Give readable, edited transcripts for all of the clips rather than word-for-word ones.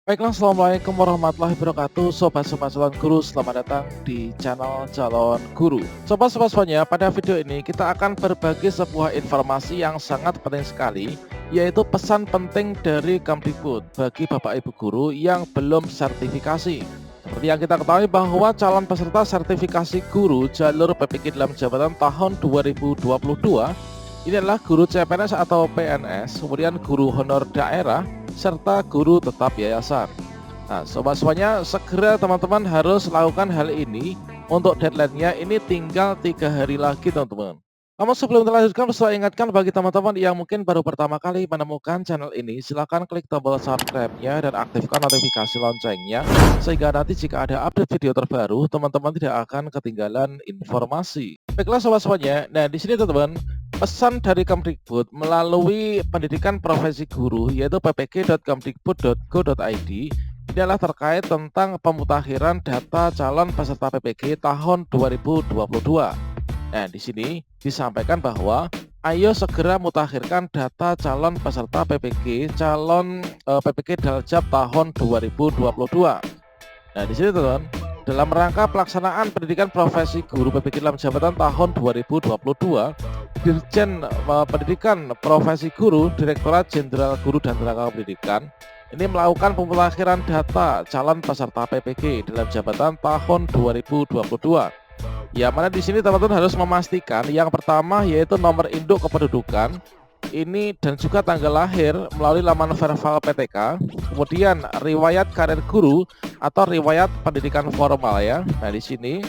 Baiklah, assalamualaikum warahmatullahi wabarakatuh. Sobat-sobat calon guru, selamat datang di channel calon guru. Sobat-sobat semuanya, pada video ini kita akan berbagi sebuah informasi yang sangat penting sekali, yaitu pesan penting dari Kemdikbud bagi Bapak Ibu guru yang belum sertifikasi. Seperti yang kita ketahui bahwa calon peserta sertifikasi guru jalur PPK dalam jabatan tahun 2022 ini adalah guru CPNS atau PNS, kemudian guru honor daerah, serta guru tetap yayasan. Nah, sobat semuanya, segera teman-teman harus lakukan hal ini. Untuk deadline-nya ini tinggal 3 hari lagi, teman-teman. Namun sebelum dilanjutkan, saya ingatkan bagi teman-teman yang mungkin baru pertama kali menemukan channel ini, silahkan klik tombol subscribe-nya dan aktifkan notifikasi loncengnya, sehingga nanti jika ada update video terbaru, teman-teman tidak akan ketinggalan informasi. Baiklah sobat semuanya, nah di sini teman-teman, pesan dari Kemdikbud melalui pendidikan profesi guru yaitu ppk.kemdikbud.go.id ini adalah terkait tentang pemutakhiran data calon peserta PPG tahun 2022. Nah, di sini disampaikan bahwa ayo segera mutakhirkan data calon peserta PPG calon PPG Daljab tahun 2022. Nah, di sini teman-teman, dalam rangka pelaksanaan pendidikan profesi guru PPG dalam jabatan tahun 2022, Dirjen Pendidikan Profesi Guru, Direktorat Jenderal Guru dan Tenaga Pendidikan ini melakukan pemutakhiran data calon peserta PPG dalam jabatan tahun 2022. Ya, mana di sini teman-teman harus memastikan yang pertama yaitu nomor induk kependudukan ini dan juga tanggal lahir melalui laman verbal PTK, kemudian riwayat karir guru atau riwayat pendidikan formal ya. Nah, di sini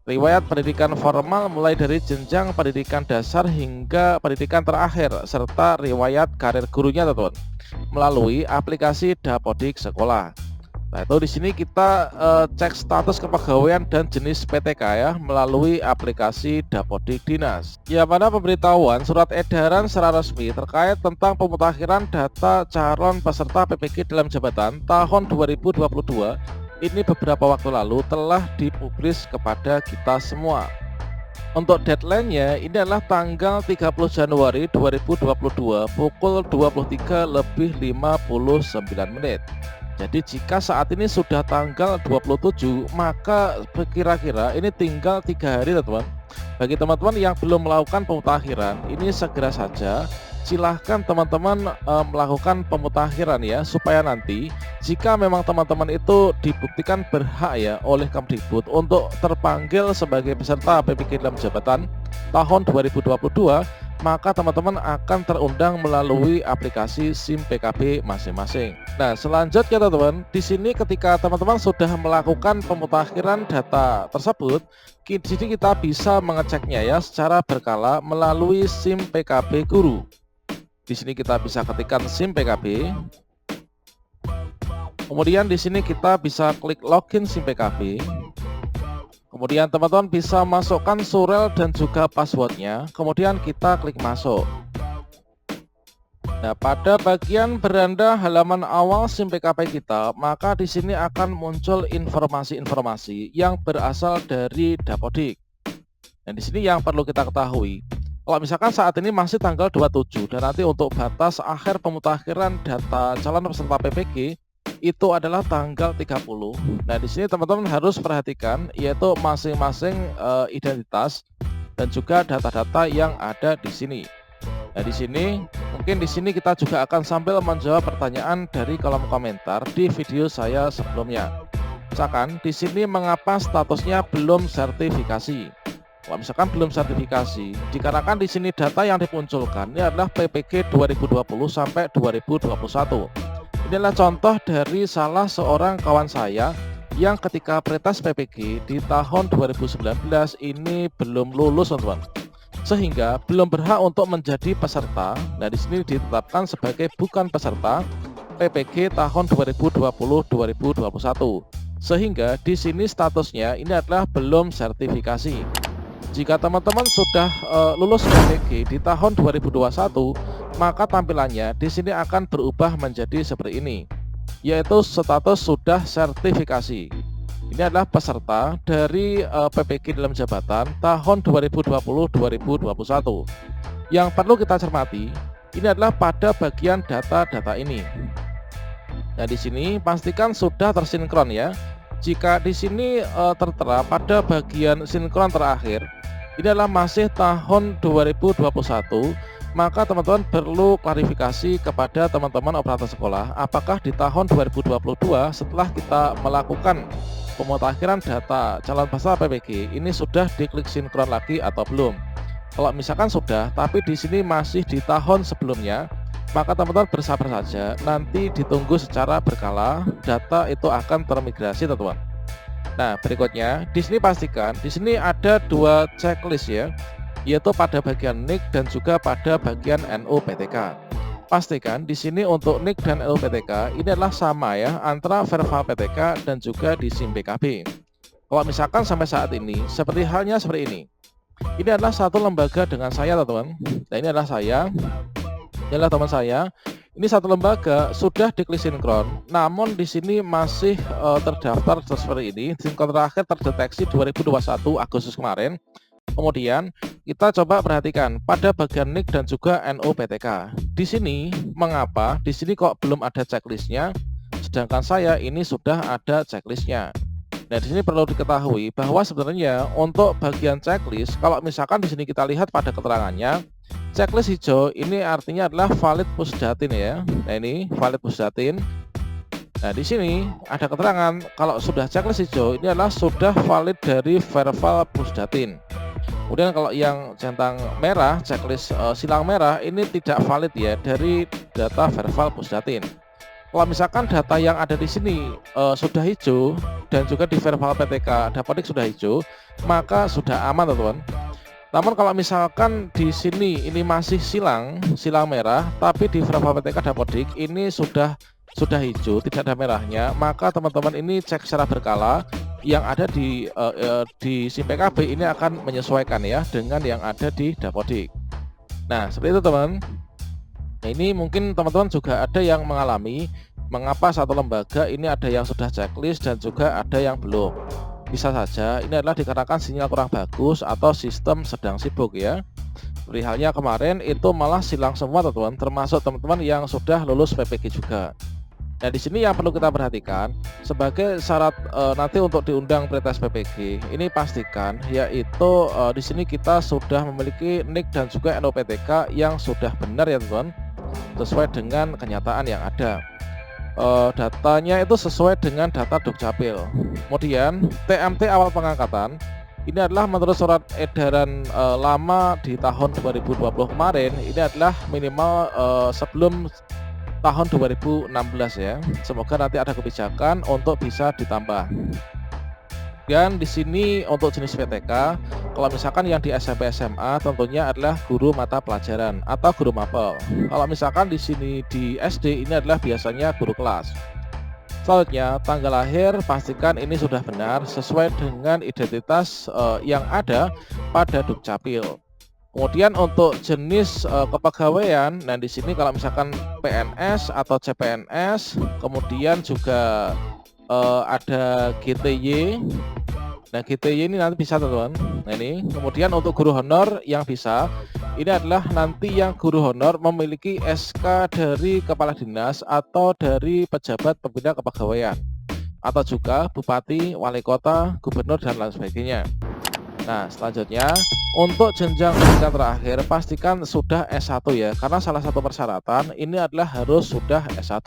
riwayat pendidikan formal mulai dari jenjang pendidikan dasar hingga pendidikan terakhir serta riwayat karir gurunya teman-teman melalui aplikasi Dapodik Sekolah. Nah, itu di sini kita cek status kepegawaian dan jenis PTK ya melalui aplikasi Dapodik Dinas. Ya, pada pemberitahuan surat edaran secara resmi terkait tentang pemutakhiran data calon peserta PPG dalam jabatan tahun 2022 ini beberapa waktu lalu telah dipublis kepada kita semua. Untuk deadline-nya ini adalah tanggal 30 Januari 2022 pukul 23:59. Jadi jika saat ini sudah tanggal 27, maka kira-kira ini tinggal 3 hari teman-teman. Bagi teman-teman yang belum melakukan pemutakhiran, ini segera saja silahkan teman-teman melakukan pemutakhiran ya, supaya nanti jika memang teman-teman itu dibuktikan berhak ya oleh Kemdikbud untuk terpanggil sebagai peserta PPG dalam jabatan tahun 2022, maka teman-teman akan terundang melalui aplikasi SIM PKB masing-masing. Nah, selanjutnya teman-teman, di sini ketika teman-teman sudah melakukan pemutakhiran data tersebut, di sini kita bisa mengeceknya ya secara berkala melalui SIM PKB guru. Di sini kita bisa ketikkan SIM PKB. Kemudian di sini kita bisa klik login SIM PKB. Kemudian teman-teman bisa masukkan surel dan juga passwordnya. Kemudian kita klik masuk. Nah, pada bagian beranda halaman awal SIM PKB kita, maka di sini akan muncul informasi-informasi yang berasal dari Dapodik. Dan di sini yang perlu kita ketahui, kalau misalkan saat ini masih tanggal 27 dan nanti untuk batas akhir pemutakhiran data calon peserta PPG itu adalah tanggal 30. Nah, di sini teman-teman harus perhatikan yaitu masing-masing identitas dan juga data-data yang ada di sini. Nah, di sini mungkin di sini kita juga akan sambil menjawab pertanyaan dari kolom komentar di video saya sebelumnya. Misalkan di sini mengapa statusnya belum sertifikasi? Kalau misalkan belum sertifikasi, dikarenakan di sini data yang dimunculkan ini adalah PPG 2020 sampai 2021. Ini adalah contoh dari salah seorang kawan saya yang ketika pretest PPG di tahun 2019 ini belum lulus, teman-teman, sehingga belum berhak untuk menjadi peserta. Nah, di sini ditetapkan sebagai bukan peserta PPG tahun 2020-2021, sehingga di sini statusnya ini adalah belum sertifikasi. Jika teman-teman sudah lulus PPG di tahun 2021, maka tampilannya di sini akan berubah menjadi seperti ini, yaitu status sudah sertifikasi. Ini adalah peserta dari PPG dalam jabatan tahun 2020-2021. Yang perlu kita cermati, ini adalah pada bagian data-data ini. Nah, di sini pastikan sudah tersinkron ya. Jika di sini tertera pada bagian sinkron terakhir, ini adalah masih tahun 2021, maka teman-teman perlu klarifikasi kepada teman-teman operator sekolah, apakah di tahun 2022 setelah kita melakukan pemutakhiran data calon peserta PPG ini sudah diklik sinkron lagi atau belum. Kalau misalkan sudah, tapi di sini masih di tahun sebelumnya, maka teman-teman bersabar saja, nanti ditunggu secara berkala data itu akan termigrasi teman-teman. Nah, berikutnya di sini pastikan di sini ada dua checklist ya, yaitu pada bagian NIK dan juga pada bagian NUPTK. Pastikan di sini untuk NIK dan NUPTK ini adalah sama ya antara verbal PTK dan juga di SIM BKB. Kalau misalkan sampai saat ini seperti halnya seperti ini. Ini adalah satu lembaga dengan saya teman-teman. Nah, ini adalah saya. Ini adalah teman saya. Ini satu lembaga sudah diklik sinkron, namun di sini masih terdaftar seperti ini. Sinkron terakhir terdeteksi 2021 Agustus kemarin. Kemudian kita coba perhatikan pada bagian NIK dan juga NUPTK. Di sini mengapa di sini kok belum ada checklistnya, sedangkan saya ini sudah ada checklistnya. Nah, di sini perlu diketahui bahwa sebenarnya untuk bagian checklist, kalau misalkan di sini kita lihat pada keterangannya, checklist hijau ini artinya adalah valid pusdatin ya. Nah, ini valid pusdatin. Nah, di sini ada keterangan kalau sudah checklist hijau ini adalah sudah valid dari verbal pusdatin. Kemudian kalau yang centang merah, checklist silang merah ini tidak valid ya dari data verbal pusdatin. Kalau misalkan data yang ada di sini sudah hijau dan juga di verbal PTK Dapodik sudah hijau, maka sudah aman teman-teman. Namun kalau misalkan di sini ini masih silang merah, tapi di verbal PTK Dapodik ini sudah hijau, tidak ada merahnya, maka teman-teman ini cek secara berkala yang ada di SIM PKB ini akan menyesuaikan ya dengan yang ada di Dapodik. Nah, seperti itu teman. Nah, ini mungkin teman-teman juga ada yang mengalami mengapa satu lembaga ini ada yang sudah checklist dan juga ada yang belum. Bisa saja ini adalah dikarenakan sinyal kurang bagus atau sistem sedang sibuk ya. Seperti halnya kemarin itu malah silang semua teman-teman, termasuk teman-teman yang sudah lulus PPG juga. Nah, di sini yang perlu kita perhatikan sebagai syarat nanti untuk diundang pretest PPG ini pastikan yaitu di sini kita sudah memiliki NIK dan juga NUPTK yang sudah benar ya teman-teman, sesuai dengan kenyataan yang ada. Datanya itu sesuai dengan data Dukcapil. Kemudian TMT awal pengangkatan ini adalah menurut surat edaran lama di tahun 2020 kemarin, ini adalah minimal sebelum tahun 2016 ya. Semoga nanti ada kebijakan untuk bisa ditambah. Dan di sini untuk jenis PTK, kalau misalkan yang di SMP SMA tentunya adalah guru mata pelajaran atau guru mapel. Kalau misalkan di sini di SD ini adalah biasanya guru kelas. Selanjutnya tanggal lahir pastikan ini sudah benar sesuai dengan identitas yang ada pada Dukcapil. Kemudian untuk jenis kepegawaian, nah di sini kalau misalkan PNS atau CPNS, kemudian juga ada GTY. Nah, GTY ini nanti bisa teman-teman. Nah, ini kemudian untuk guru honor yang bisa ini adalah nanti yang guru honor memiliki SK dari kepala dinas atau dari pejabat pembina kepegawaian atau juga bupati, wali kota, gubernur dan lain sebagainya. Nah, selanjutnya untuk jenjang pendidikan terakhir pastikan sudah S1 ya, karena salah satu persyaratan ini adalah harus sudah S1.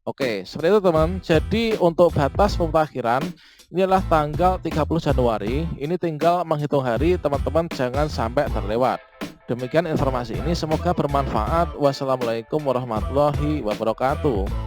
Oke, seperti itu teman. Jadi untuk batas pemutakhiran ini adalah tanggal 30 Januari. Ini tinggal menghitung hari, teman-teman jangan sampai terlewat. Demikian informasi ini, semoga bermanfaat. Wassalamualaikum warahmatullahi wabarakatuh.